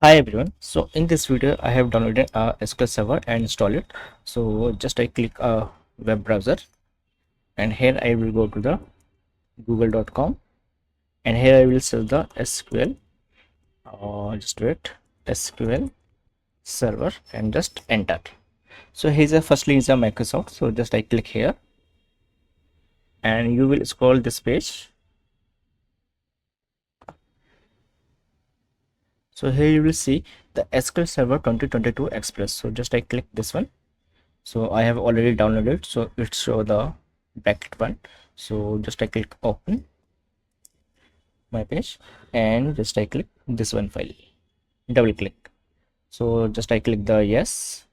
Hi everyone. So in this video I have downloaded SQL Server and install it. So just I click web browser and here I will go to the google.com and here I will search the SQL just wait SQL Server and just enter. So here's a firstly is a Microsoft. So just I click here and you will scroll this page. So here you will see the SQL Server 2022 Express. So just I click this one. So I have already downloaded, so it show the bracket one. So just I click open my page and just I click this one file, double click. So just I click the yes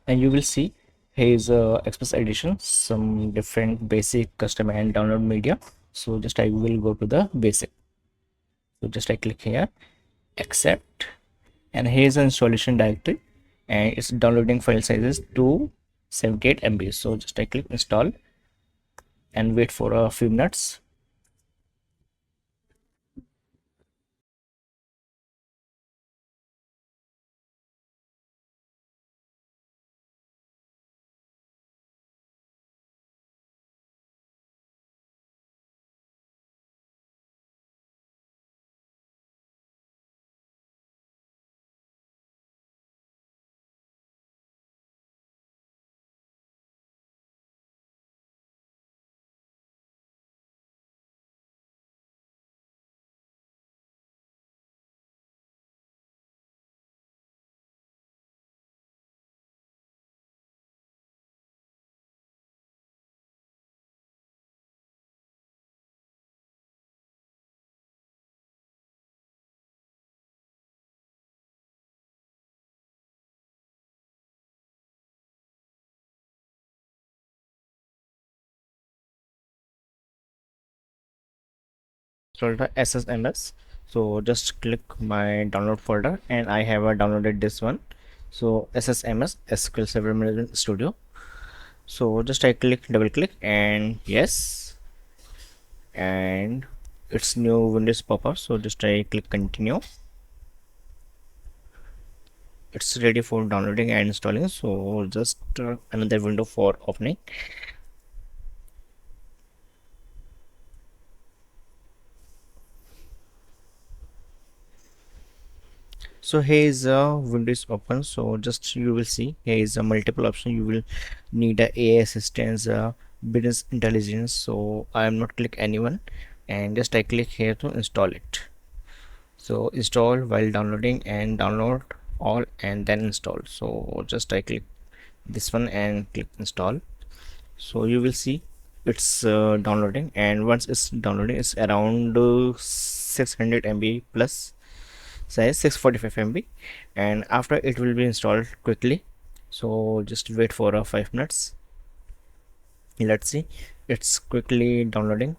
and you will see here is a express edition, some different basic, custom and download media. So just I will go to the basic. So just I click here, accept, and here's the installation directory and its downloading file size is 278 MB. So just I click install and wait for a few minutes. Install the SSMS. So just click my download folder and I have downloaded this one. So SSMS SQL Server Management Studio. So just I click, double click and yes, and it's new Windows pop up. So just I click continue. It's ready for downloading and installing. So just another window for opening. So here is a window is open. So just you will see here is a multiple option. You will need a AI assistance, business intelligence. So I am not click anyone and just I click here to install it. So install while downloading and download all and then install. So just I click this one and click install. So you will see it's downloading, and once it's downloading it's around 600 MB plus size, 645 MB, and after it will be installed quickly. So just wait for 5 minutes. Let's see, it's quickly downloading.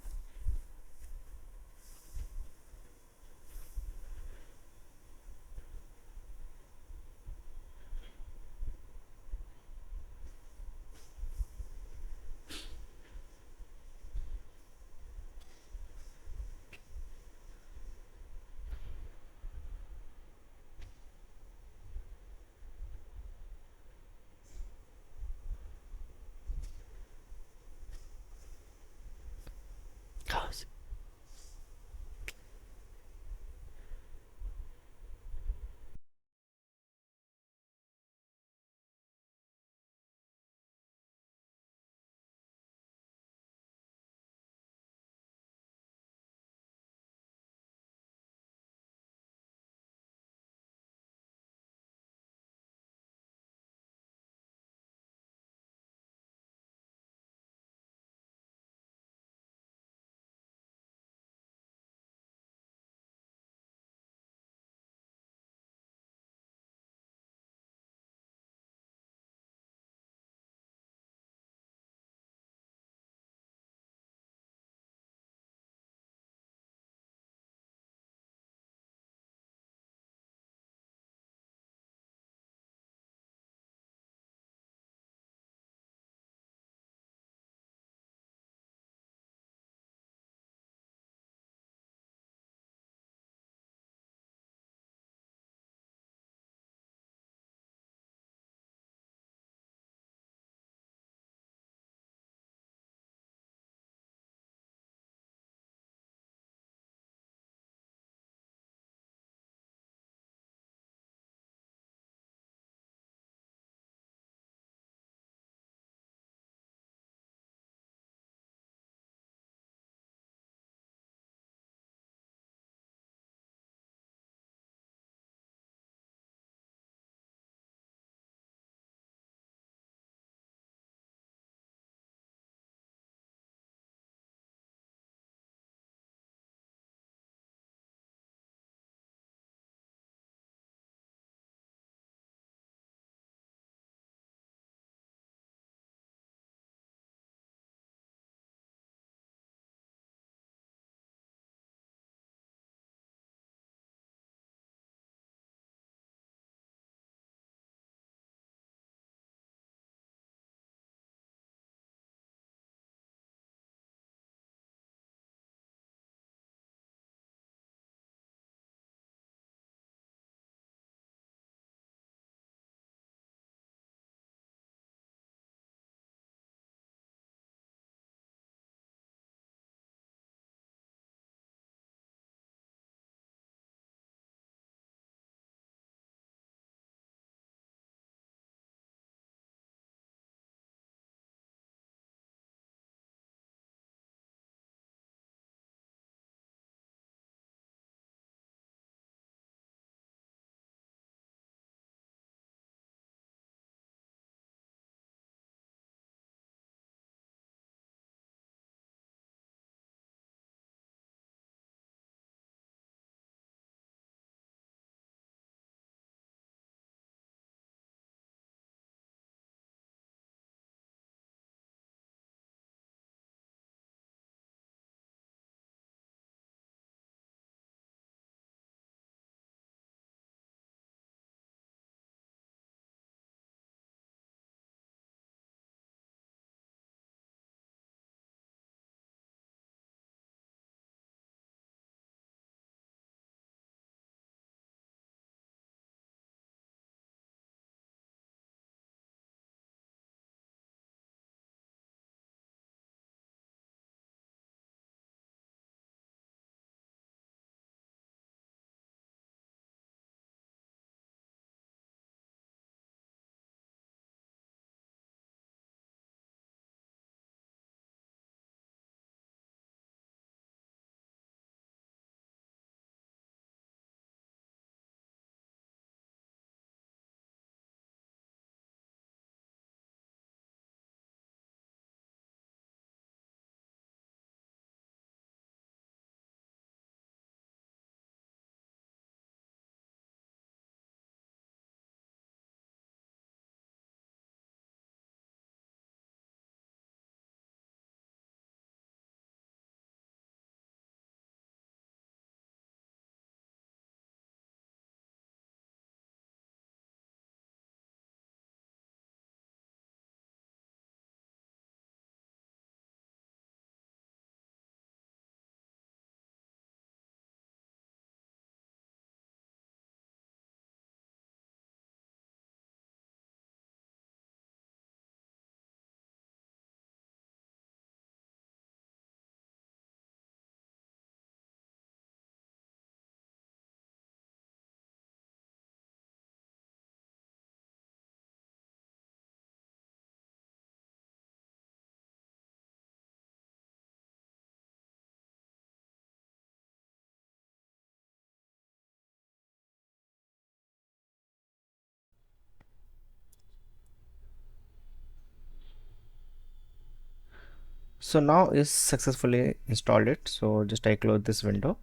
So now is successfully installed it. So just I close this window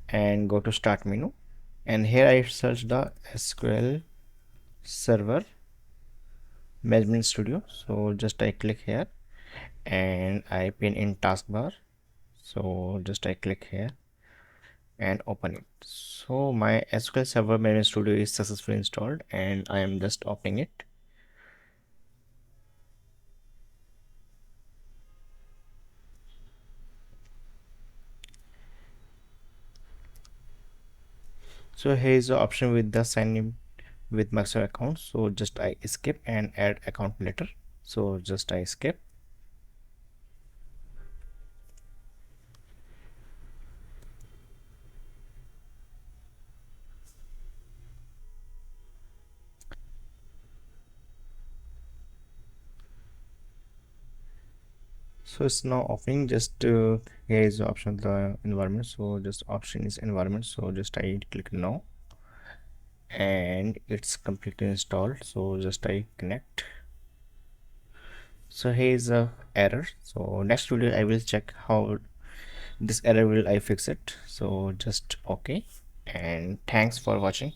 and go to start menu, and here I search the SQL Server Management Studio. So just I click here and I pin in taskbar. So just I click here and open it. So my SQL Server Management Studio is successfully installed and I am just opening it. So here is the option with the sign in with Microsoft account. So just I skip and add account later. So just I skip. So it's now opening. Just here is the option of the environment. So just option is environment. So just I click no and it's completely installed. So just I connect. So here is a error. So next video I will check how this error will I fix it. So just okay, and thanks for watching.